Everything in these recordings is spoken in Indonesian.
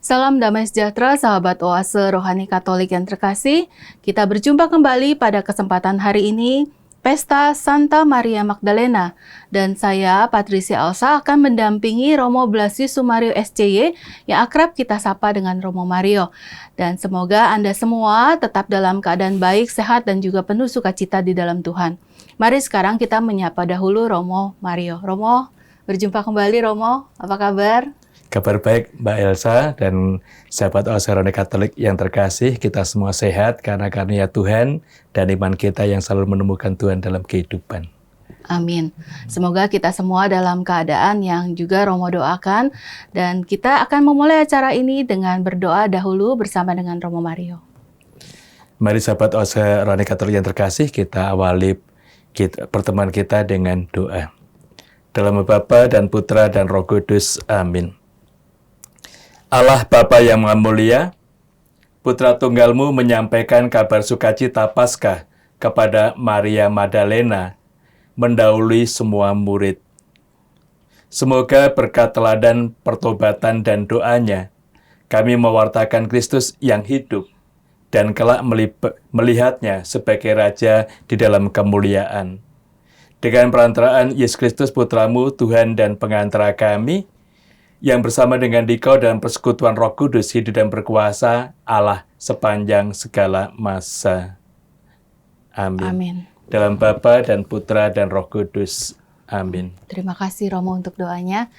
Salam damai sejahtera, sahabat Oase Rohani Katolik yang terkasih. Kita berjumpa kembali pada kesempatan hari ini, Pesta Santa Maria Magdalena. Dan saya, Patricia Elsa, akan mendampingi Romo Blasius Sumario SCY yang akrab kita sapa dengan Romo Mario. Dan semoga Anda semua tetap dalam keadaan baik, sehat, dan juga penuh sukacita di dalam Tuhan. Mari sekarang kita menyapa dahulu Romo Mario. Romo, berjumpa kembali Romo, apa kabar? Kabar baik Mbak Elsa dan sahabat Oase Rohani Katolik yang terkasih, kita semua sehat karena karunia Tuhan dan iman kita yang selalu menemukan Tuhan dalam kehidupan. Amin. Semoga kita semua dalam keadaan yang juga Romo doakan, dan kita akan memulai acara ini dengan berdoa dahulu bersama dengan Romo Mario. Mari sahabat Oase Rohani Katolik yang terkasih, kita awali pertemuan kita dengan doa. Dalam nama Bapa dan Putra dan Roh Kudus. Amin. Allah Bapa yang Maha Mulia, Putra Tunggal-Mu menyampaikan kabar sukacita Paskah kepada Maria Magdalena, mendahului semua murid. Semoga berkat teladan pertobatan dan doanya, kami mewartakan Kristus yang hidup dan kelak melihatnya sebagai Raja di dalam kemuliaan. Dengan perantaraan Yesus Kristus Putra-Mu, Tuhan dan pengantara kami, yang bersama dengan Dikau dalam persekutuan Roh Kudus hidup dan berkuasa Allah sepanjang segala masa. Amin. Amin. Dalam Bapa dan Putra dan Roh Kudus. Amin. Terima kasih Romo untuk doanya.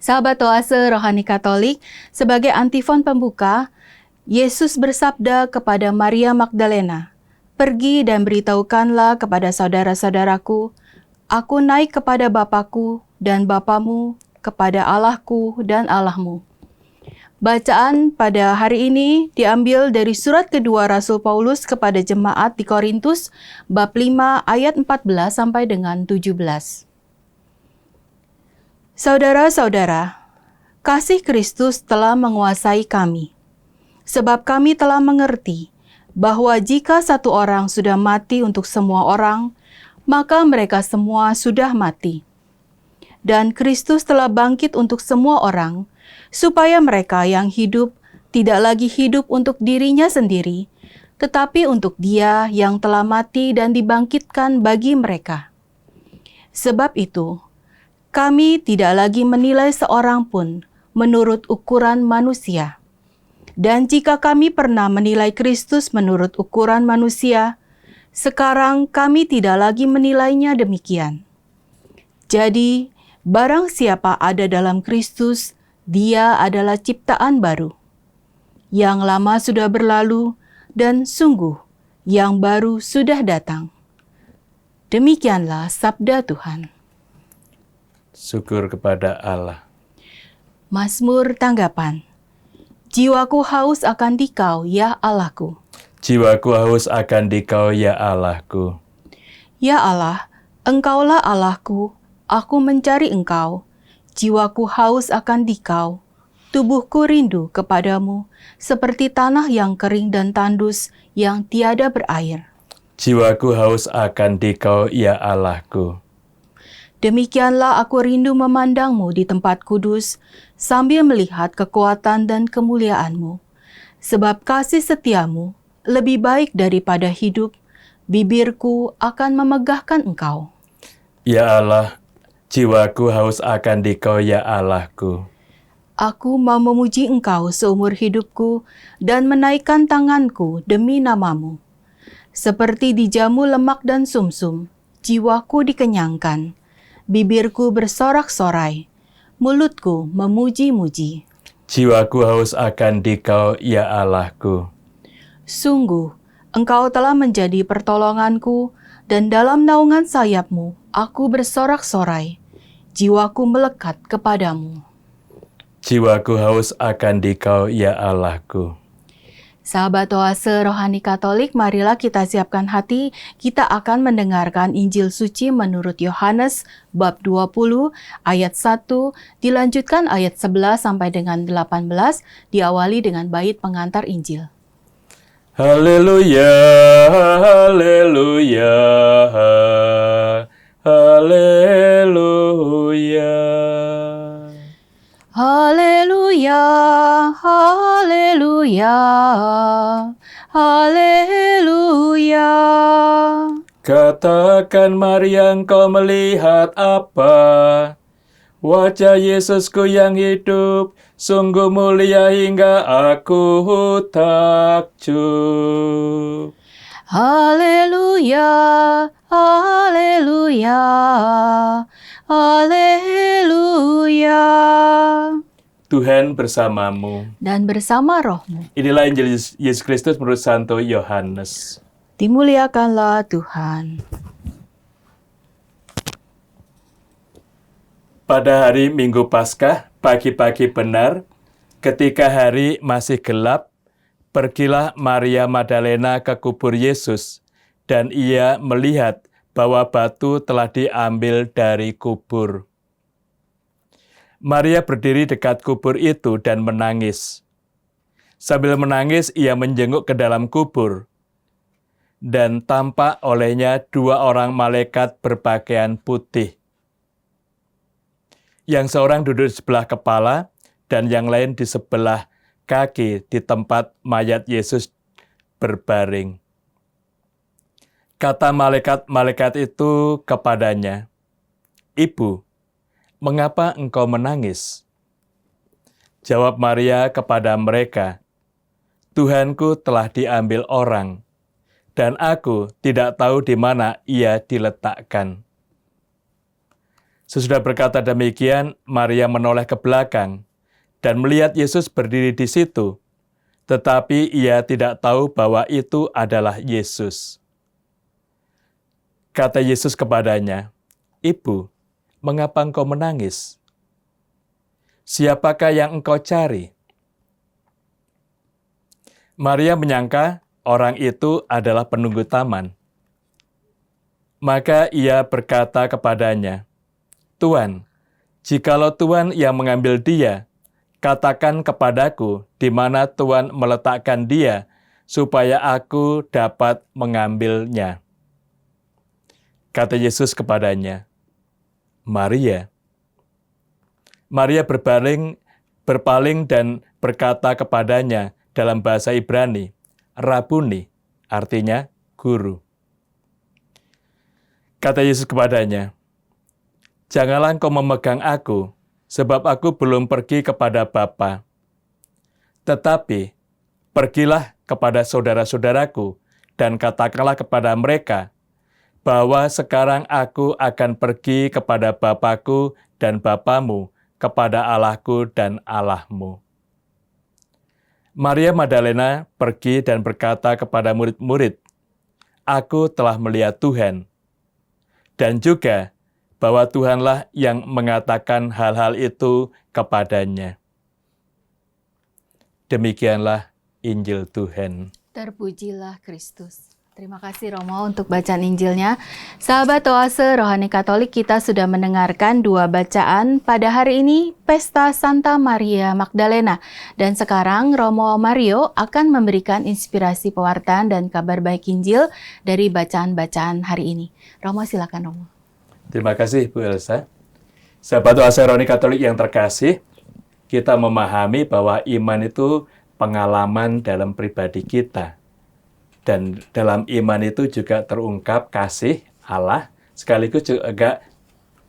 Sahabat Oase Rohani Katolik, sebagai antifon pembuka, Yesus bersabda kepada Maria Magdalena, "Pergi dan beritahukanlah kepada saudara-saudaraku, aku naik kepada Bapakku dan Bapamu, kepada Allahku dan Allahmu." Bacaan pada hari ini diambil dari surat kedua Rasul Paulus kepada jemaat di Korintus, bab 5 ayat 14 sampai dengan 17. Saudara-saudara, kasih Kristus telah menguasai kami, sebab kami telah mengerti bahwa jika satu orang sudah mati untuk semua orang, maka mereka semua sudah mati. Dan Kristus telah bangkit untuk semua orang, supaya mereka yang hidup tidak lagi hidup untuk dirinya sendiri, tetapi untuk Dia yang telah mati dan dibangkitkan bagi mereka. Sebab itu, kami tidak lagi menilai seorang pun menurut ukuran manusia. Dan jika kami pernah menilai Kristus menurut ukuran manusia, sekarang kami tidak lagi menilainya demikian. Jadi, barang siapa ada dalam Kristus, dia adalah ciptaan baru. Yang lama sudah berlalu, dan sungguh, yang baru sudah datang. Demikianlah sabda Tuhan. Syukur kepada Allah. Mazmur tanggapan. Jiwaku haus akan Dikau, ya Allahku. Jiwaku haus akan Dikau, ya Allahku. Ya Allah, Engkaulah Allahku, aku mencari Engkau. Jiwaku haus akan Dikau, tubuhku rindu kepadamu, seperti tanah yang kering dan tandus yang tiada berair. Jiwaku haus akan Dikau, ya Allahku. Demikianlah aku rindu memandangmu di tempat kudus, sambil melihat kekuatan dan kemuliaan-Mu. Sebab kasih setiamu lebih baik daripada hidup, bibirku akan memegahkan Engkau. Ya Allah, jiwaku haus akan Dikau, ya Allahku. Aku mau memuji Engkau seumur hidupku dan menaikkan tanganku demi nama-Mu. Seperti dijamu lemak dan sumsum, jiwaku dikenyangkan. Bibirku bersorak-sorai, mulutku memuji-muji. Jiwaku haus akan Dikau, ya Allahku. Sungguh, Engkau telah menjadi pertolonganku, dan dalam naungan sayap-Mu aku bersorak-sorai. Jiwaku melekat kepadamu. Jiwaku haus akan Dikau, ya Allahku. Sahabat Oase Rohani Katolik, marilah kita siapkan hati, kita akan mendengarkan Injil Suci menurut Yohanes bab 20 ayat 1, dilanjutkan ayat 11 sampai dengan 18, diawali dengan bait pengantar Injil. Haleluya, haleluya, haleluya. Haleluya, haleluya. Haleluya, haleluya. Katakan Maria, engkau melihat apa? Wajah Yesusku yang hidup, sungguh mulia hingga aku takjub. Haleluya, haleluya, haleluya. Tuhan bersamamu. Dan bersama rohmu, Inilah Injil Yesus Kristus menurut Santo Yohanes. dimuliakanlah Tuhan. Pada hari Minggu Paskah, pagi-pagi benar, ketika hari masih gelap, pergilah Maria Magdalena ke kubur Yesus, dan ia melihat bahwa batu telah diambil dari kubur. Maria berdiri dekat kubur itu dan menangis. Sambil menangis, ia menjenguk ke dalam kubur, dan tampak olehnya 2 orang malaikat berpakaian putih. Yang seorang duduk di sebelah kepala, dan yang lain di sebelah kaki di tempat mayat Yesus berbaring. Kata malaikat-malaikat itu kepadanya, "Ibu, mengapa engkau menangis?" Jawab Maria kepada mereka, "Tuhanku telah diambil orang, dan aku tidak tahu di mana ia diletakkan." Sesudah berkata demikian, Maria menoleh ke belakang dan melihat Yesus berdiri di situ, tetapi ia tidak tahu bahwa itu adalah Yesus. Kata Yesus kepadanya, "Ibu, mengapa engkau menangis? Siapakah yang engkau cari?" Maria menyangka orang itu adalah penunggu taman. Maka ia berkata kepadanya, "Tuan, jikalau Tuan yang mengambil dia, katakan kepadaku di mana Tuan meletakkan dia, supaya aku dapat mengambilnya." Kata Yesus kepadanya, "Maria." Maria berpaling dan berkata kepadanya dalam bahasa Ibrani, "Rabuni," artinya guru. Kata Yesus kepadanya, "Janganlah engkau memegang aku, sebab aku belum pergi kepada Bapa. Tetapi pergilah kepada saudara-saudaraku dan katakanlah kepada mereka bahwa sekarang aku akan pergi kepada Bapakku dan Bapamu, kepada Allahku dan Allahmu." Maria Magdalena pergi dan berkata kepada murid-murid, "Aku telah melihat Tuhan," dan juga bahwa Tuhanlah yang mengatakan hal-hal itu kepadanya. Demikianlah Injil Tuhan. Terpujilah Kristus. Terima kasih Romo untuk bacaan Injilnya. Sahabat Oase Rohani Katolik, kita sudah mendengarkan 2 bacaan pada hari ini, Pesta Santa Maria Magdalena. Dan sekarang Romo Mario akan memberikan inspirasi pewartaan dan kabar baik Injil dari bacaan-bacaan hari ini. Romo silakan Romo. Terima kasih Bu Elsa. Sahabat Oase Rohani Katolik yang terkasih, kita memahami bahwa iman itu pengalaman dalam pribadi kita. Dan dalam iman itu juga terungkap kasih Allah, sekaligus juga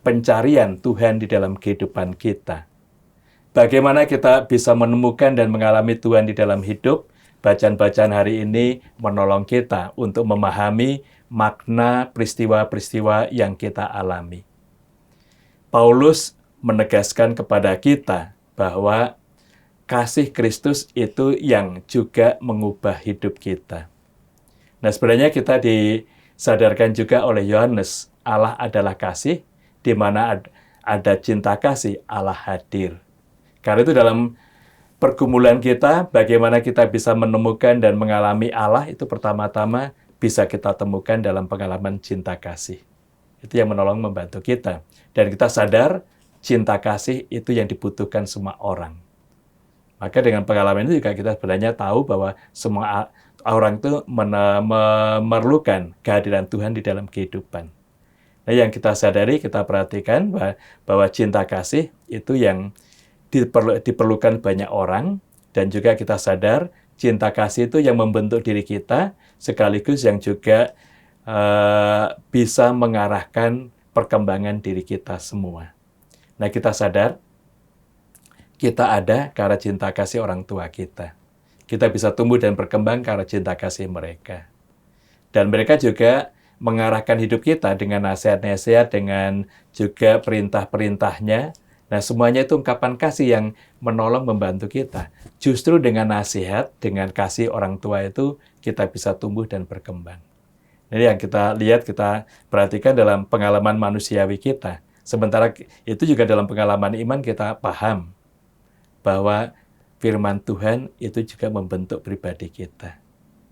pencarian Tuhan di dalam kehidupan kita. Bagaimana kita bisa menemukan dan mengalami Tuhan di dalam hidup? Bacaan-bacaan hari ini menolong kita untuk memahami makna peristiwa-peristiwa yang kita alami. Paulus menegaskan kepada kita bahwa kasih Kristus itu yang juga mengubah hidup kita. Nah, sebenarnya kita disadarkan juga oleh Yohanes, Allah adalah kasih, di mana ada cinta kasih, Allah hadir. Karena itu dalam pergumulan kita, bagaimana kita bisa menemukan dan mengalami Allah, itu pertama-tama bisa kita temukan dalam pengalaman cinta kasih. Itu yang menolong membantu kita. Dan kita sadar, cinta kasih itu yang dibutuhkan semua orang. Maka dengan pengalaman itu juga kita sebenarnya tahu bahwa semua orang itu memerlukan kehadiran Tuhan di dalam kehidupan. Nah, yang kita sadari, kita perhatikan bahwa cinta kasih itu yang diperlukan banyak orang, dan juga kita sadar cinta kasih itu yang membentuk diri kita, sekaligus yang juga bisa mengarahkan perkembangan diri kita semua. Nah, kita sadar kita ada karena cinta kasih orang tua kita. Kita bisa tumbuh dan berkembang karena cinta kasih mereka. Dan mereka juga mengarahkan hidup kita dengan nasihat-nasihat, dengan juga perintah-perintahnya. Nah, semuanya itu ungkapan kasih yang menolong, membantu kita. Justru dengan nasihat, dengan kasih orang tua itu, kita bisa tumbuh dan berkembang. Ini yang kita lihat, kita perhatikan dalam pengalaman manusiawi kita. Sementara itu juga dalam pengalaman iman kita paham bahwa firman Tuhan itu juga membentuk pribadi kita.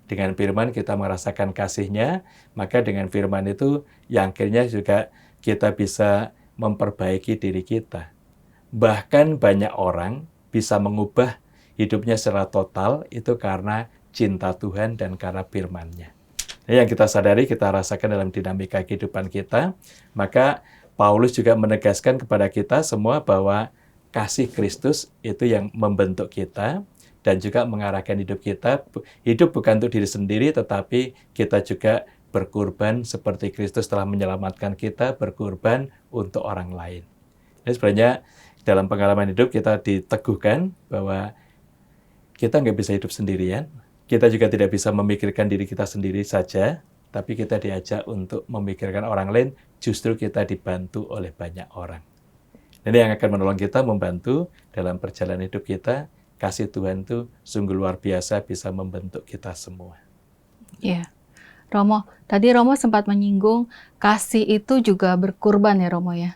Dengan firman kita merasakan kasih-Nya, maka dengan firman itu yang akhirnya juga kita bisa memperbaiki diri kita. Bahkan banyak orang bisa mengubah hidupnya secara total itu karena cinta Tuhan dan karena firman-Nya. Ini yang kita sadari, kita rasakan dalam dinamika kehidupan kita. Maka Paulus juga menegaskan kepada kita semua bahwa kasih Kristus itu yang membentuk kita dan juga mengarahkan hidup kita. Hidup bukan untuk diri sendiri, tetapi kita juga berkorban seperti Kristus telah menyelamatkan kita, berkorban untuk orang lain. Ini sebenarnya dalam pengalaman hidup kita diteguhkan bahwa kita nggak bisa hidup sendirian. Kita juga tidak bisa memikirkan diri kita sendiri saja, tapi kita diajak untuk memikirkan orang lain, justru kita dibantu oleh banyak orang. Ini yang akan menolong kita, membantu dalam perjalanan hidup kita. Kasih Tuhan itu sungguh luar biasa, bisa membentuk kita semua. Iya. Romo, tadi Romo sempat menyinggung kasih itu juga berkorban ya Romo ya?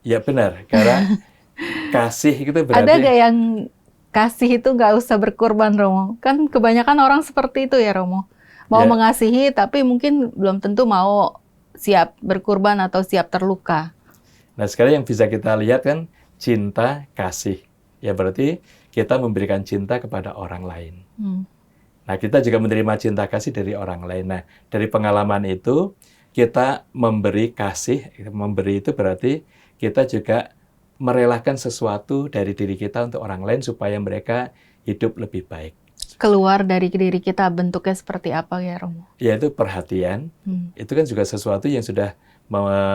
Ya benar, karena kasih itu berarti... Ada nggak yang kasih itu nggak usah berkorban Romo? Kan kebanyakan orang seperti itu ya Romo. Mau mengasihi tapi mungkin belum tentu mau siap berkorban atau siap terluka. Nah, sekarang yang bisa kita lihat kan cinta kasih. Ya berarti kita memberikan cinta kepada orang lain. Nah, kita juga menerima cinta kasih dari orang lain. Nah, dari pengalaman itu kita memberi kasih, memberi itu berarti kita juga merelakan sesuatu dari diri kita untuk orang lain supaya mereka hidup lebih baik. Keluar dari diri kita bentuknya seperti apa ya Romo? Yaitu perhatian. Itu kan juga sesuatu yang sudah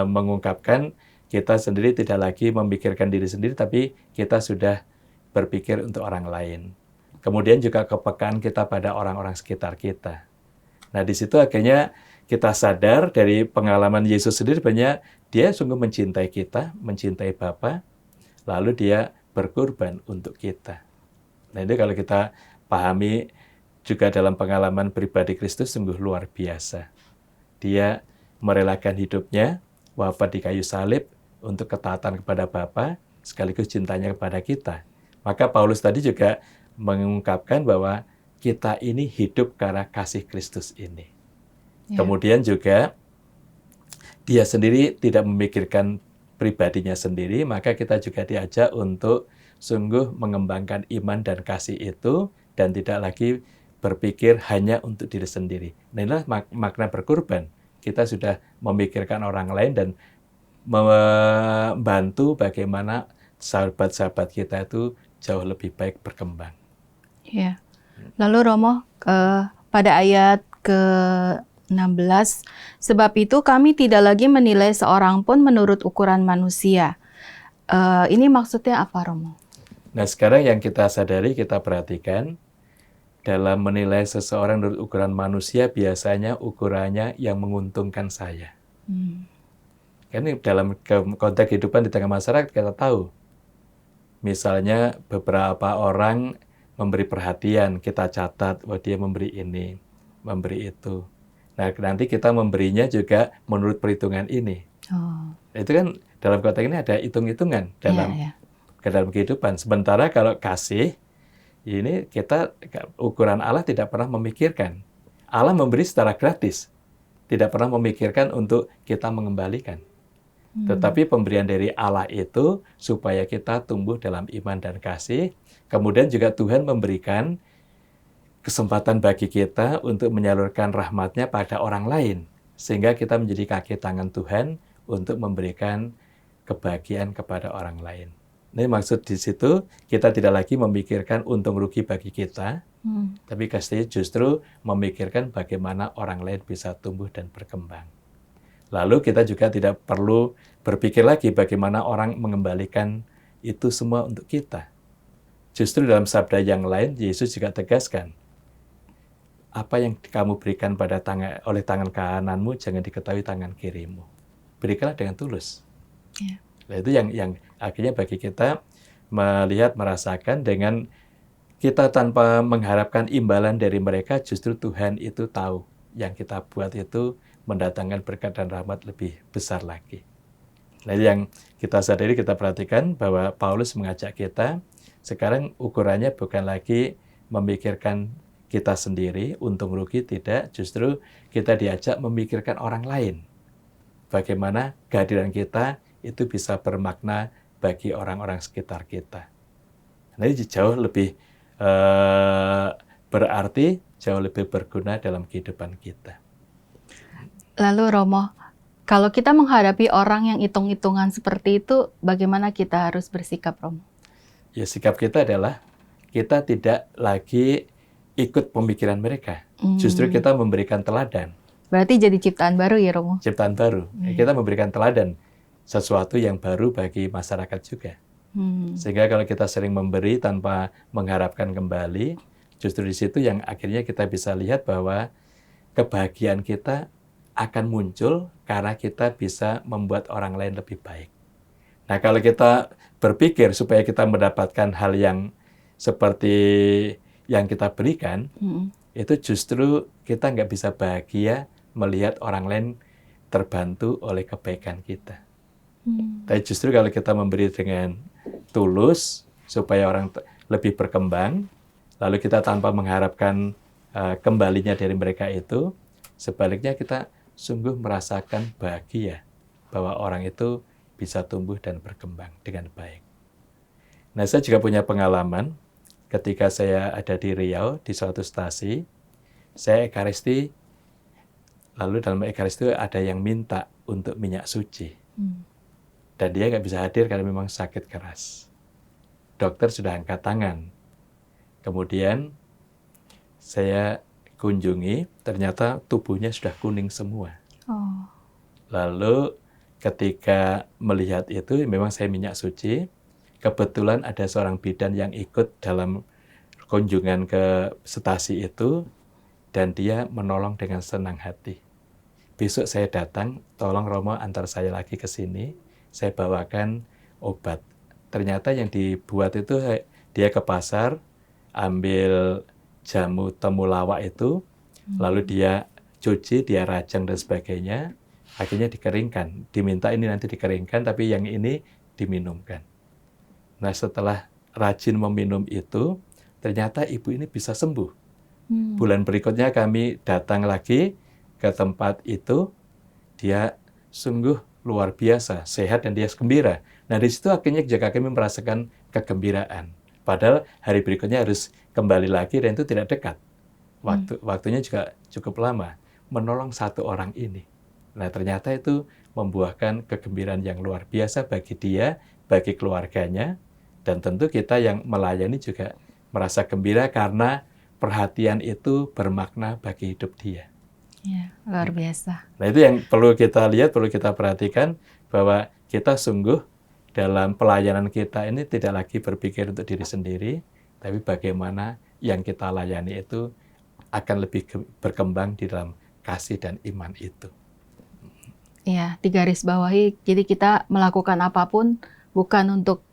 mengungkapkan kita sendiri tidak lagi memikirkan diri sendiri, tapi kita sudah berpikir untuk orang lain. Kemudian juga kepekaan kita pada orang-orang sekitar kita. Nah, di situ akhirnya kita sadar dari pengalaman Yesus sendiri, banyak dia sungguh mencintai kita, mencintai Bapa, lalu dia berkorban untuk kita. Nah, itu kalau kita pahami juga dalam pengalaman pribadi Kristus sungguh luar biasa. Dia merelakan hidupnya, wafat di kayu salib, untuk ketaatan kepada Bapa, sekaligus cintanya kepada kita. Maka Paulus tadi juga mengungkapkan bahwa kita ini hidup karena kasih Kristus ini. Kemudian juga dia sendiri tidak memikirkan pribadinya sendiri, maka kita juga diajak untuk sungguh mengembangkan iman dan kasih itu, dan tidak lagi berpikir hanya untuk diri sendiri. Nah, inilah makna berkorban. Kita sudah memikirkan orang lain dan membantu bagaimana sahabat-sahabat kita itu jauh lebih baik berkembang. Ya. Lalu Romo, pada ayat ke-16, sebab itu kami tidak lagi menilai seorang pun menurut ukuran manusia. Ini maksudnya apa Romo? Nah, sekarang yang kita sadari, kita perhatikan, dalam menilai seseorang menurut ukuran manusia, biasanya ukurannya yang menguntungkan saya. Kan dalam konteks kehidupan di tengah masyarakat kita tahu, misalnya beberapa orang memberi perhatian, kita catat, wah dia memberi ini, memberi itu. Nah, nanti kita memberinya juga menurut perhitungan ini. Itu kan dalam konteks ini ada hitung-hitungan dalam kehidupan. Sementara kalau kasih, ini kita ukuran Allah tidak pernah memikirkan. Allah memberi secara gratis, tidak pernah memikirkan untuk kita mengembalikan. Tetapi pemberian dari Allah itu supaya kita tumbuh dalam iman dan kasih. Kemudian juga Tuhan memberikan kesempatan bagi kita untuk menyalurkan rahmat-Nya pada orang lain. Sehingga kita menjadi kaki tangan Tuhan untuk memberikan kebahagiaan kepada orang lain. Ini maksud di situ kita tidak lagi memikirkan untung rugi bagi kita, tapi kasih justru memikirkan bagaimana orang lain bisa tumbuh dan berkembang. Lalu kita juga tidak perlu berpikir lagi bagaimana orang mengembalikan itu semua untuk kita. Justru dalam sabda yang lain, Yesus juga tegaskan, apa yang kamu berikan oleh tangan kananmu, jangan diketahui tangan kirimu. Berikanlah dengan tulus. Yeah. Nah, itu yang akhirnya bagi kita melihat, merasakan dengan kita tanpa mengharapkan imbalan dari mereka, justru Tuhan itu tahu yang kita buat itu mendatangkan berkat dan rahmat lebih besar lagi. Nah, yang kita sadari, kita perhatikan bahwa Paulus mengajak kita, sekarang ukurannya bukan lagi memikirkan kita sendiri, untung rugi, tidak. Justru kita diajak memikirkan orang lain. Bagaimana kehadiran kita itu bisa bermakna bagi orang-orang sekitar kita. Nah, ini jauh lebih berarti, jauh lebih berguna dalam kehidupan kita. Lalu Romo, kalau kita menghadapi orang yang hitung-hitungan seperti itu, bagaimana kita harus bersikap, Romo? Ya, sikap kita adalah kita tidak lagi ikut pemikiran mereka. Justru kita memberikan teladan. Berarti jadi ciptaan baru ya, Romo? Ciptaan baru. Kita memberikan teladan, sesuatu yang baru bagi masyarakat juga. Sehingga kalau kita sering memberi tanpa mengharapkan kembali, justru di situ yang akhirnya kita bisa lihat bahwa kebahagiaan kita akan muncul karena kita bisa membuat orang lain lebih baik. Nah, kalau kita berpikir supaya kita mendapatkan hal yang seperti yang kita berikan, itu justru kita nggak bisa bahagia melihat orang lain terbantu oleh kebaikan kita. Tapi justru kalau kita memberi dengan tulus supaya orang lebih berkembang, lalu kita tanpa mengharapkan kembalinya dari mereka itu, sebaliknya kita sungguh merasakan bahagia bahwa orang itu bisa tumbuh dan berkembang dengan baik. Nah, saya juga punya pengalaman ketika saya ada di Riau, di suatu stasi, saya ekaristi, lalu dalam ekaristi ada yang minta untuk minyak suci. Dan dia nggak bisa hadir karena memang sakit keras. Dokter sudah angkat tangan. Kemudian saya kunjungi, ternyata tubuhnya sudah kuning semua. Lalu ketika melihat itu, memang saya minyak suci, kebetulan ada seorang bidan yang ikut dalam kunjungan ke stasi itu, dan dia menolong dengan senang hati. Besok saya datang, tolong Romo antar saya lagi ke sini, saya bawakan obat. Ternyata yang dibuat itu, dia ke pasar, ambil jamu temulawak itu, lalu dia cuci, dia rajang dan sebagainya, akhirnya dikeringkan. Diminta ini nanti dikeringkan, tapi yang ini diminumkan. Nah, setelah rajin meminum itu, ternyata ibu ini bisa sembuh. Bulan berikutnya kami datang lagi ke tempat itu, dia sungguh luar biasa, sehat dan dia gembira. Nah, di situ akhirnya juga kami merasakan kegembiraan. Padahal hari berikutnya harus kembali lagi dan itu tidak dekat. Waktunya juga cukup lama. Menolong satu orang ini. Nah, ternyata itu membuahkan kegembiraan yang luar biasa bagi dia, bagi keluarganya, dan tentu kita yang melayani juga merasa gembira karena perhatian itu bermakna bagi hidup dia. Ya, luar biasa. Nah, itu yang perlu kita lihat, perlu kita perhatikan, bahwa kita sungguh dalam pelayanan kita ini tidak lagi berpikir untuk diri sendiri, tapi bagaimana yang kita layani itu akan lebih berkembang di dalam kasih dan iman itu. Ya, digarisbawahi, jadi kita melakukan apapun bukan untuk,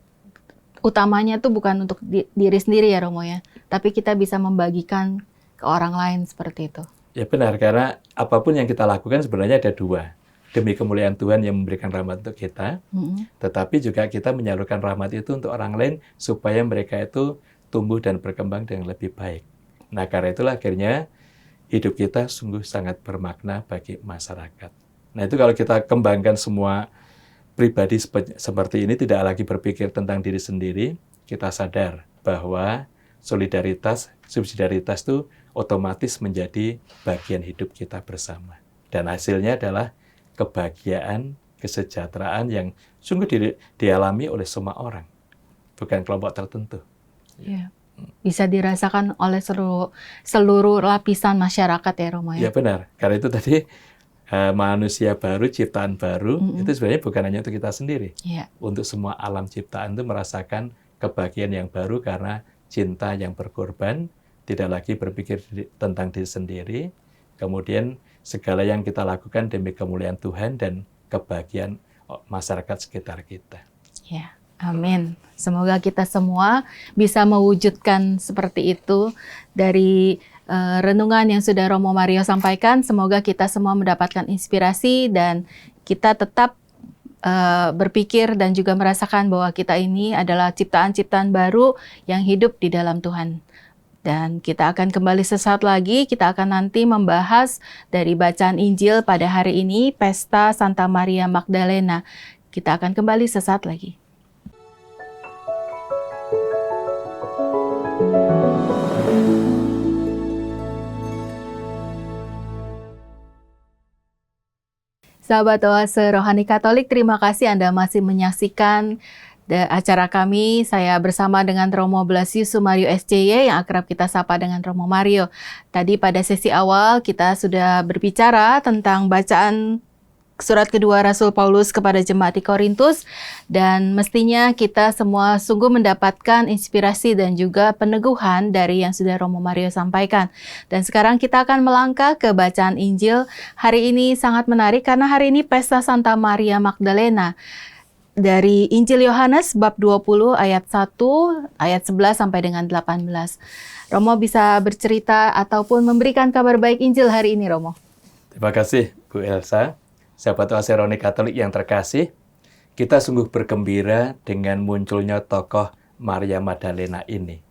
utamanya itu bukan untuk diri sendiri ya Romo ya, tapi kita bisa membagikan ke orang lain seperti itu. Ya benar, karena apapun yang kita lakukan sebenarnya ada dua. Demi kemuliaan Tuhan yang memberikan rahmat untuk kita, tetapi juga kita menyalurkan rahmat itu untuk orang lain supaya mereka itu tumbuh dan berkembang dengan lebih baik. Nah, karena itulah akhirnya hidup kita sungguh sangat bermakna bagi masyarakat. Nah, itu kalau kita kembangkan semua pribadi seperti ini, tidak lagi berpikir tentang diri sendiri, kita sadar bahwa solidaritas, subsidiaritas itu otomatis menjadi bagian hidup kita bersama. Dan hasilnya adalah kebahagiaan, kesejahteraan yang sungguh dialami oleh semua orang. bukan kelompok tertentu. Ya. Bisa dirasakan oleh seluruh lapisan masyarakat ya Romo Ya ya. benar, karena itu tadi manusia baru, ciptaan baru, itu sebenarnya bukan hanya untuk kita sendiri. Ya. Untuk semua alam ciptaan itu merasakan kebahagiaan yang baru karena cinta yang berkorban, tidak lagi berpikir tentang diri sendiri, kemudian segala yang kita lakukan demi kemuliaan Tuhan dan kebahagiaan masyarakat sekitar kita. Ya, amin. Semoga kita semua bisa mewujudkan seperti itu dari renungan yang sudah Romo Mario sampaikan. Semoga kita semua mendapatkan inspirasi dan kita tetap berpikir dan juga merasakan bahwa kita ini adalah ciptaan-ciptaan baru yang hidup di dalam Tuhan. Dan kita akan kembali sesaat lagi, kita akan nanti membahas dari bacaan Injil pada hari ini, Pesta Santa Maria Magdalena. Kita akan kembali sesaat lagi. Sahabat Oase Rohani Katolik, terima kasih Anda masih menyaksikan acara kami. Saya bersama dengan Romo Blasius Sumario SCY yang akrab kita sapa dengan Romo Mario. Tadi pada sesi awal kita sudah berbicara tentang bacaan surat kedua Rasul Paulus kepada jemaat di Korintus, dan mestinya kita semua sungguh mendapatkan inspirasi dan juga peneguhan dari yang sudah Romo Mario sampaikan. Dan sekarang kita akan melangkah ke bacaan Injil. Hari ini sangat menarik karena hari ini Pesta Santa Maria Magdalena. Dari Injil Yohanes bab 20 ayat 1, ayat 11 sampai dengan 18. Romo bisa bercerita ataupun memberikan kabar baik Injil hari ini, Romo. Terima kasih Bu Elsa. Sahabat Oase Rohani Katolik yang terkasih, kita sungguh bergembira dengan munculnya tokoh Maria Magdalena ini.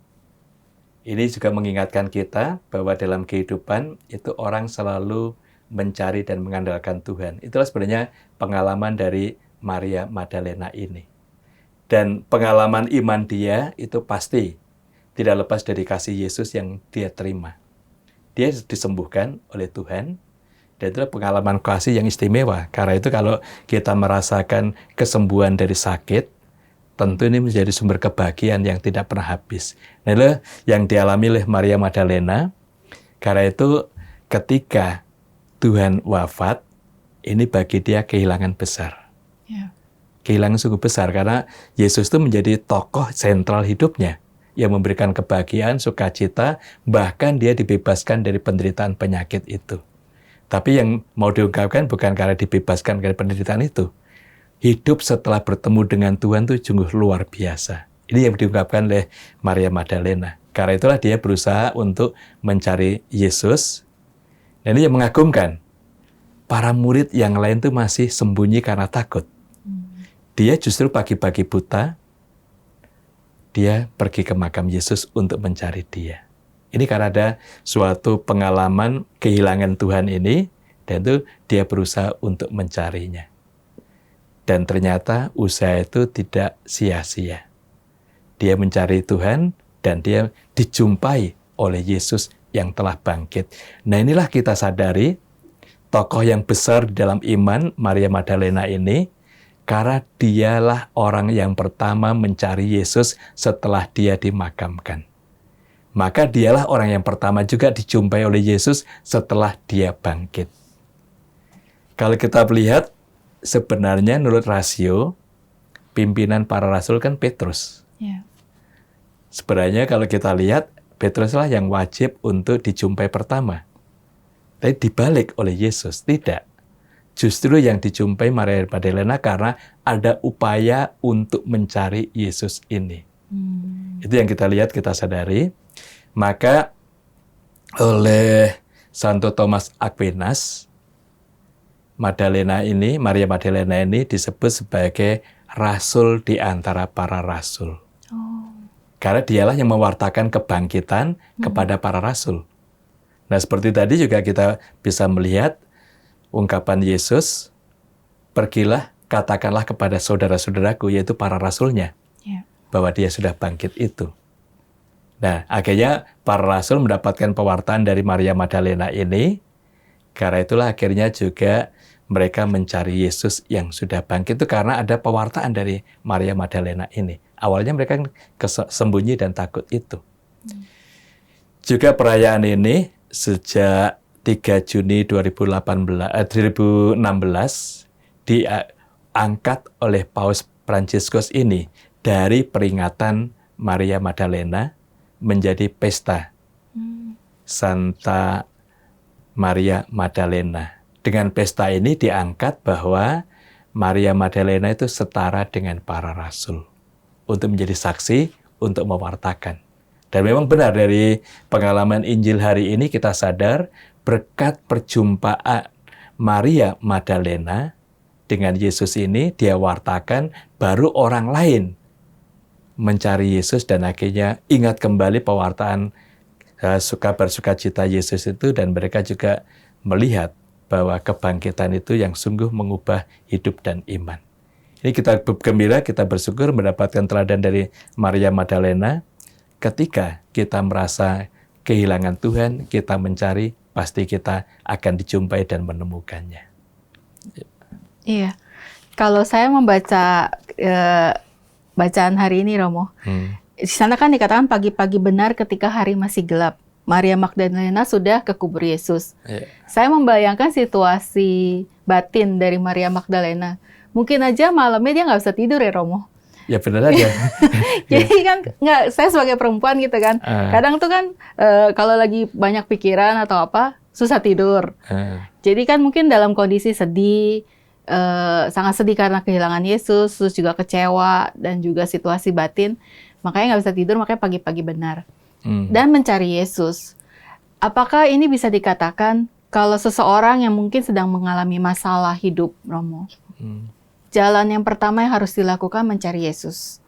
Ini juga mengingatkan kita bahwa dalam kehidupan itu orang selalu mencari dan mengandalkan Tuhan. Itulah sebenarnya pengalaman dari Maria Magdalena ini. Dan pengalaman iman dia itu pasti tidak lepas dari kasih Yesus yang dia terima. Dia disembuhkan oleh Tuhan, dan itulah pengalaman kasih yang istimewa. Karena itu kalau kita merasakan kesembuhan dari sakit, tentu ini menjadi sumber kebahagiaan yang tidak pernah habis. Nah, itu yang dialami oleh Maria Magdalena. Karena itu ketika Tuhan wafat, ini bagi dia kehilangan besar. Ya. Kehilangan sungguh besar karena Yesus itu menjadi tokoh sentral hidupnya yang memberikan kebahagiaan, sukacita, bahkan dia dibebaskan dari penderitaan penyakit itu. Tapi yang mau diungkapkan bukan karena dibebaskan dari penderitaan itu. Hidup setelah bertemu dengan Tuhan itu sungguh luar biasa. Ini yang diungkapkan oleh Maria Magdalena. Karena itulah dia berusaha untuk mencari Yesus. Dan ini yang mengagumkan. Para murid yang lain itu masih sembunyi karena takut. Dia justru pagi-pagi buta, dia pergi ke makam Yesus untuk mencari dia. Ini karena ada suatu pengalaman kehilangan Tuhan ini, dan itu dia berusaha untuk mencarinya. Dan ternyata usaha itu tidak sia-sia. Dia mencari Tuhan, dan dia dijumpai oleh Yesus yang telah bangkit. Nah, inilah kita sadari, tokoh yang besar di dalam iman, Maria Magdalena ini, karena dialah orang yang pertama mencari Yesus setelah dia dimakamkan. Maka dialah orang yang pertama juga dijumpai oleh Yesus setelah dia bangkit. Kalau kita melihat, sebenarnya menurut rasio, pimpinan para rasul kan Petrus. Ya. Sebenarnya kalau kita lihat, Petruslah yang wajib untuk dijumpai pertama. Tapi dibalik oleh Yesus, tidak. Justru yang dijumpai Maria Magdalena karena ada upaya untuk mencari Yesus ini. Itu yang kita lihat, kita sadari. Maka oleh Santo Thomas Aquinas, Maria Magdalena ini disebut sebagai rasul di antara para rasul. Karena dialah yang mewartakan kebangkitan kepada para rasul. Nah, seperti tadi juga kita bisa melihat ungkapan Yesus, pergilah, katakanlah kepada saudara-saudaraku, yaitu para rasulnya, bahwa dia sudah bangkit itu. Nah, akhirnya para rasul mendapatkan pewartaan dari Maria Magdalena ini. Karena itulah akhirnya juga mereka mencari Yesus yang sudah bangkit itu karena ada pewartaan dari Maria Magdalena ini. Awalnya mereka sembunyi dan takut itu. Juga perayaan ini sejak 3 Juni 2016 diangkat oleh Paus Fransiskus ini dari peringatan Maria Magdalena menjadi pesta Santa Maria Magdalena. Dengan pesta ini diangkat bahwa Maria Magdalena itu setara dengan para rasul untuk menjadi saksi, untuk mewartakan. Dan memang benar dari pengalaman Injil hari ini kita sadar berkat perjumpaan Maria Magdalena dengan Yesus ini dia wartakan, baru orang lain mencari Yesus dan akhirnya ingat kembali pewartaan kabar sukacita Yesus itu, dan mereka juga melihat bahwa kebangkitan itu yang sungguh mengubah hidup dan iman. Ini kita gembira, kita bersyukur mendapatkan teladan dari Maria Magdalena. Ketika kita merasa kehilangan Tuhan, kita mencari, pasti kita akan dijumpai dan menemukannya. Iya, kalau saya membaca bacaan hari ini, Romo, di sana kan dikatakan pagi-pagi benar ketika hari masih gelap, Maria Magdalena sudah ke kubur Yesus. Yeah. Saya membayangkan situasi batin dari Maria Magdalena. Mungkin aja malamnya dia nggak bisa tidur ya, Romo. Ya benar aja. Jadi kan nggak, saya sebagai perempuan gitu kan, kadang tuh kan kalau lagi banyak pikiran atau apa susah tidur. Jadi kan mungkin dalam kondisi sedih, sangat sedih karena kehilangan Yesus, terus juga kecewa dan juga situasi batin, makanya nggak bisa tidur, makanya pagi-pagi benar. Dan mencari Yesus. Apakah ini bisa dikatakan kalau seseorang yang mungkin sedang mengalami masalah hidup, Romo? Jalan yang pertama yang harus dilakukan mencari Yesus.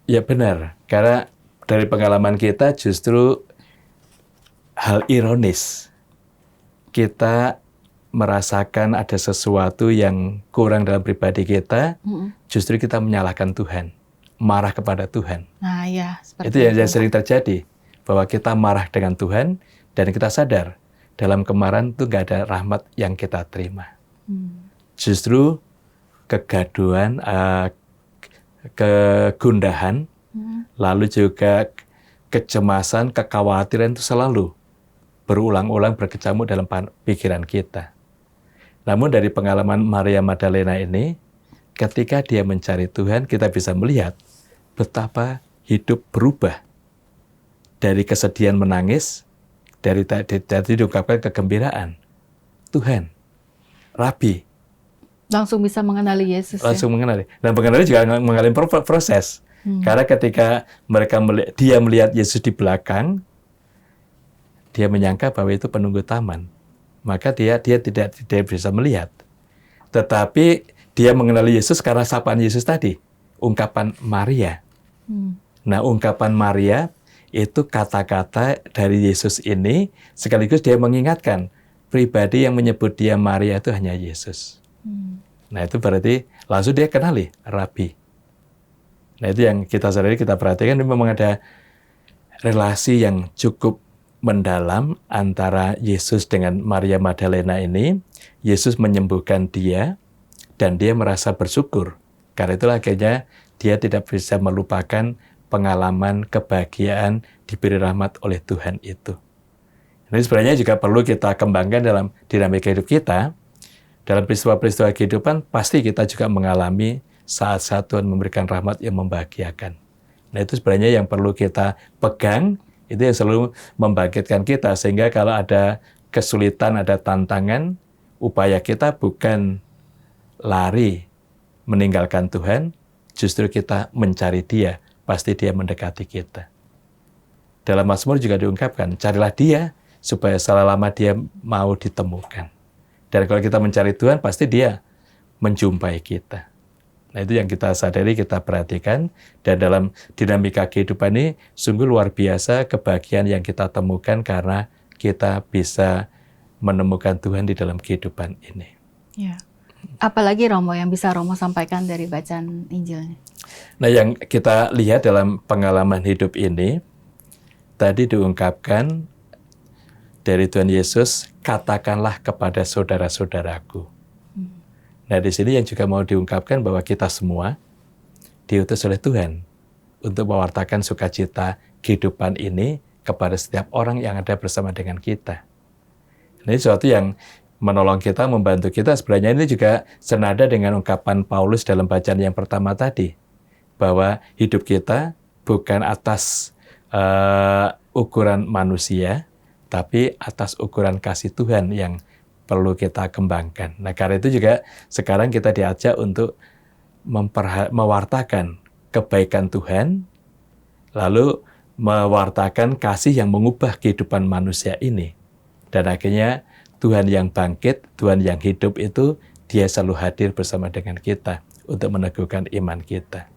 Ya benar, karena dari pengalaman kita justru hal ironis. Kita merasakan ada sesuatu yang kurang dalam pribadi kita, justru kita menyalahkan Tuhan, marah kepada Tuhan. Nah, ya, itu yang sering terjadi, bahwa kita marah dengan Tuhan dan kita sadar dalam kemarahan itu nggak ada rahmat yang kita terima. Justru kegaduhan, kegundahan, lalu juga kecemasan, kekhawatiran itu selalu berulang-ulang berkecamuk dalam pikiran kita. Namun dari pengalaman Maria Magdalena ini, ketika dia mencari Tuhan, kita bisa melihat betapa hidup berubah. Dari kesedihan menangis, dari diungkapkan kegembiraan. Tuhan, Rabi. Langsung bisa mengenali Yesus. Langsung mengenali. Dan mengenali juga mengalami proses. Karena ketika dia melihat Yesus di belakang, dia menyangka bahwa itu penunggu taman. Maka dia tidak bisa melihat. Tetapi dia mengenali Yesus karena sapaan Yesus tadi. Ungkapan Maria. Nah, ungkapan Maria itu kata-kata dari Yesus ini sekaligus dia mengingatkan pribadi yang menyebut dia Maria itu hanya Yesus. Nah, itu berarti langsung dia kenali Rabi. Nah, itu yang kita sadari, kita perhatikan memang ada relasi yang cukup mendalam antara Yesus dengan Maria Magdalena ini. Yesus menyembuhkan dia dan dia merasa bersyukur. Karena itulah akhirnya dia tidak bisa melupakan pengalaman kebahagiaan diberi rahmat oleh Tuhan itu. Ini sebenarnya juga perlu kita kembangkan dalam dinamika hidup kita. Dalam peristiwa-peristiwa kehidupan, pasti kita juga mengalami saat-saat Tuhan memberikan rahmat yang membahagiakan. Nah, itu sebenarnya yang perlu kita pegang, itu yang selalu membangkitkan kita. Sehingga kalau ada kesulitan, ada tantangan, upaya kita bukan lari meninggalkan Tuhan, justru kita mencari Dia, pasti Dia mendekati kita. Dalam Mazmur juga diungkapkan, carilah Dia, supaya selama Dia mau ditemukan. Dan kalau kita mencari Tuhan, pasti Dia menjumpai kita. Nah, itu yang kita sadari, kita perhatikan. Dan dalam dinamika kehidupan ini, sungguh luar biasa kebahagiaan yang kita temukan karena kita bisa menemukan Tuhan di dalam kehidupan ini. Ya. Apalagi Romo yang bisa Romo sampaikan dari bacaan Injilnya? Nah, yang kita lihat dalam pengalaman hidup ini, tadi diungkapkan dari Tuhan Yesus, katakanlah kepada saudara-saudaraku. Nah, di sini yang juga mau diungkapkan bahwa kita semua diutus oleh Tuhan untuk mewartakan sukacita kehidupan ini kepada setiap orang yang ada bersama dengan kita. Ini sesuatu yang menolong kita, membantu kita. Sebenarnya ini juga senada dengan ungkapan Paulus dalam bacaan yang pertama tadi, bahwa hidup kita bukan atas ukuran manusia, tapi atas ukuran kasih Tuhan yang perlu kita kembangkan. Nah, karena itu juga sekarang kita diajak untuk mewartakan kebaikan Tuhan, lalu mewartakan kasih yang mengubah kehidupan manusia ini. Dan akhirnya Tuhan yang bangkit, Tuhan yang hidup itu, Dia selalu hadir bersama dengan kita untuk meneguhkan iman kita.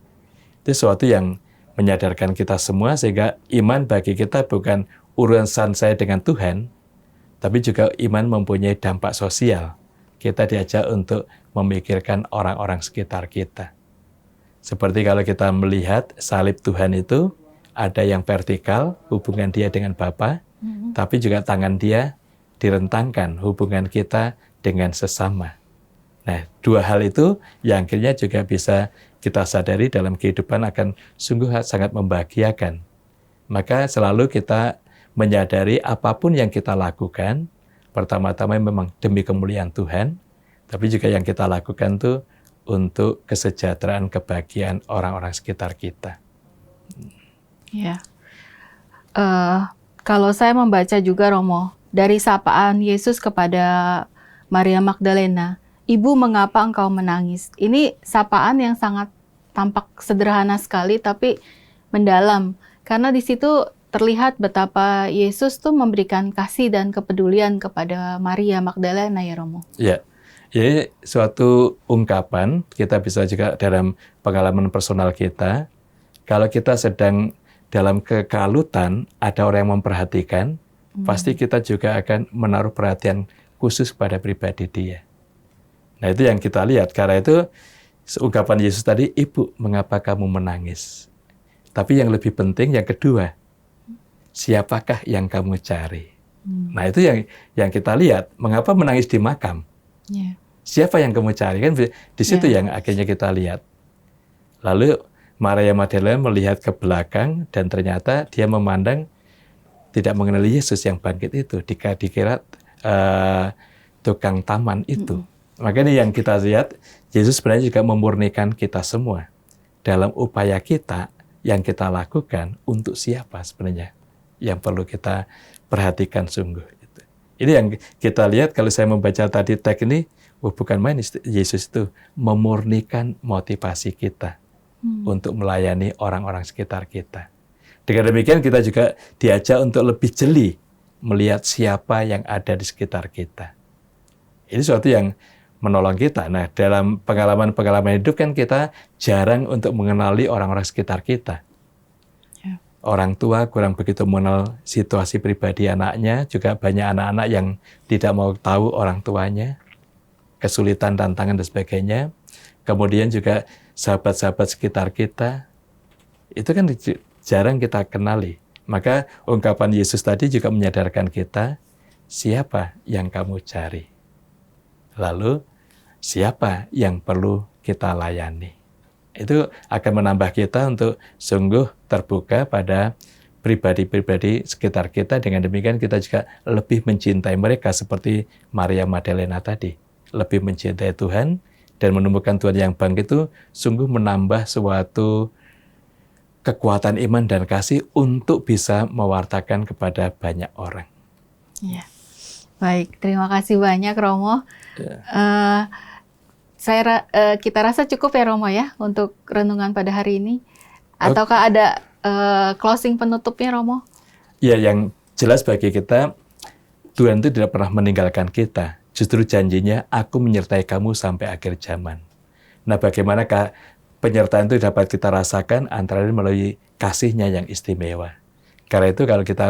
Itu sesuatu yang menyadarkan kita semua, sehingga iman bagi kita bukan urusan saya dengan Tuhan, tapi juga iman mempunyai dampak sosial. Kita diajak untuk memikirkan orang-orang sekitar kita. Seperti kalau kita melihat salib Tuhan itu, ada yang vertikal, hubungan Dia dengan Bapa, tapi juga tangan Dia direntangkan, hubungan kita dengan sesama. Nah, dua hal itu yang akhirnya juga bisa kita sadari dalam kehidupan akan sungguh sangat membahagiakan. Maka selalu kita menyadari apapun yang kita lakukan, pertama-tama memang demi kemuliaan Tuhan, tapi juga yang kita lakukan tuh untuk kesejahteraan, kebahagiaan orang-orang sekitar kita. Ya. Kalau saya membaca juga, Romo, dari sapaan Yesus kepada Maria Magdalena, "Ibu, mengapa engkau menangis?" Ini sapaan yang sangat tampak sederhana sekali, tapi mendalam. Karena di situ terlihat betapa Yesus tuh memberikan kasih dan kepedulian kepada Maria Magdalena, ya Romo. Ya, jadi suatu ungkapan, kita bisa juga dalam pengalaman personal kita, kalau kita sedang dalam kekalutan, ada orang yang memperhatikan, pasti kita juga akan menaruh perhatian khusus pada pribadi dia. Nah, itu yang kita lihat. Karena itu, ungkapan Yesus tadi, "Ibu, mengapa kamu menangis?" Tapi yang lebih penting, yang kedua, siapakah yang kamu cari? Nah, itu yang kita lihat. Mengapa menangis di makam? Yeah. Siapa yang kamu cari? Kan di situ yang akhirnya kita lihat. Lalu Maria Magdalena melihat ke belakang dan ternyata dia memandang tidak mengenali Yesus yang bangkit itu. Dikira tukang taman itu. Makanya yang kita lihat, Yesus sebenarnya juga memurnikan kita semua. Dalam upaya kita, yang kita lakukan untuk siapa sebenarnya yang perlu kita perhatikan sungguh. Ini yang kita lihat kalau saya membaca tadi teks ini, bukan main, Yesus itu memurnikan motivasi kita untuk melayani orang-orang sekitar kita. Dengan demikian kita juga diajak untuk lebih jeli melihat siapa yang ada di sekitar kita. Ini sesuatu yang menolong kita. Nah, dalam pengalaman-pengalaman hidup kan kita jarang untuk mengenali orang-orang sekitar kita. Orang tua kurang begitu mengenal situasi pribadi anaknya, juga banyak anak-anak yang tidak mau tahu orang tuanya, kesulitan, tantangan, dan sebagainya. Kemudian juga sahabat-sahabat sekitar kita, itu kan jarang kita kenali. Maka ungkapan Yesus tadi juga menyadarkan kita, siapa yang kamu cari? Lalu, siapa yang perlu kita layani? Itu akan menambah kita untuk sungguh terbuka pada pribadi-pribadi sekitar kita. Dengan demikian kita juga lebih mencintai mereka seperti Maria Magdalena tadi. Lebih mencintai Tuhan dan menemukan Tuhan yang bangkit itu sungguh menambah suatu kekuatan iman dan kasih untuk bisa mewartakan kepada banyak orang. Ya. Baik, terima kasih banyak Romo. Ya. Kita rasa cukup ya Romo ya untuk renungan pada hari ini. Ataukah ada closing penutupnya Romo? Ya, yang jelas bagi kita, Tuhan itu tidak pernah meninggalkan kita. Justru janjinya, aku menyertai kamu sampai akhir zaman. Nah, bagaimanakah penyertaan itu dapat kita rasakan antara lain melalui kasih-Nya yang istimewa. Karena itu kalau kita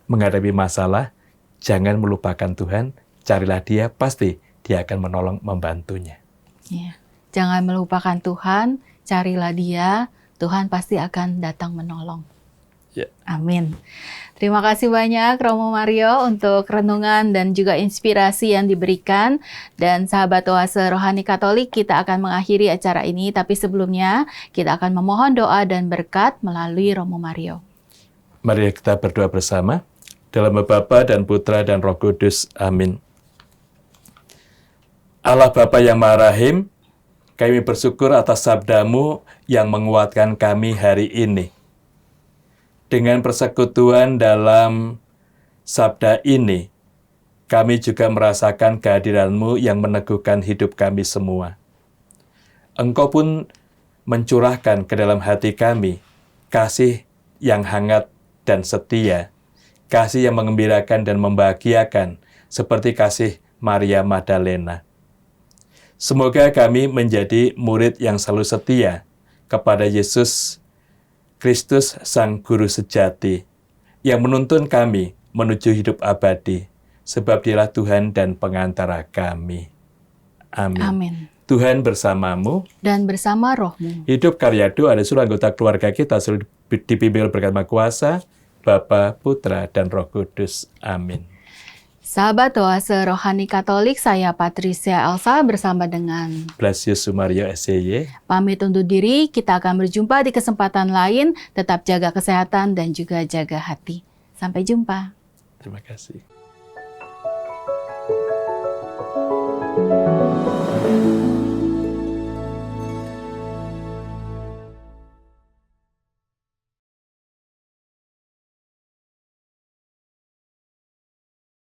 menghadapi masalah, jangan melupakan Tuhan, carilah Dia, pasti Dia akan menolong, membantunya. Ya. Jangan melupakan Tuhan, carilah Dia, Tuhan pasti akan datang menolong. Ya. Amin. Terima kasih banyak Romo Mario untuk renungan dan juga inspirasi yang diberikan. Dan sahabat Oase Rohani Katolik, kita akan mengakhiri acara ini, tapi sebelumnya kita akan memohon doa dan berkat melalui Romo Mario. Mari kita berdoa bersama. Dalam nama Bapa dan Putra dan Roh Kudus. Amin. Allah Bapa yang Maha Rahim, kami bersyukur atas sabda-Mu yang menguatkan kami hari ini. Dengan persekutuan dalam sabda ini, kami juga merasakan kehadiran-Mu yang meneguhkan hidup kami semua. Engkau pun mencurahkan ke dalam hati kami kasih yang hangat dan setia, kasih yang mengembirakan dan membahagiakan, seperti kasih Maria Magdalena. Semoga kami menjadi murid yang selalu setia kepada Yesus Kristus Sang Guru sejati, yang menuntun kami menuju hidup abadi, sebab Dialah Tuhan dan pengantara kami. Amin. Amin. Tuhan bersamamu, Dan bersama rohmu. hidup karya doa dari seluruh anggota keluarga kita selalu dipimpin berkat Maha Kuasa, Bapa, Putra, dan Roh Kudus. Amin. Sahabat Oase Rohani Katolik, saya Patricia Elsa bersama dengan Blasius Sumario SCY. pamit undur diri. Kita akan berjumpa di kesempatan lain. Tetap jaga kesehatan dan juga jaga hati. Sampai jumpa. Terima kasih.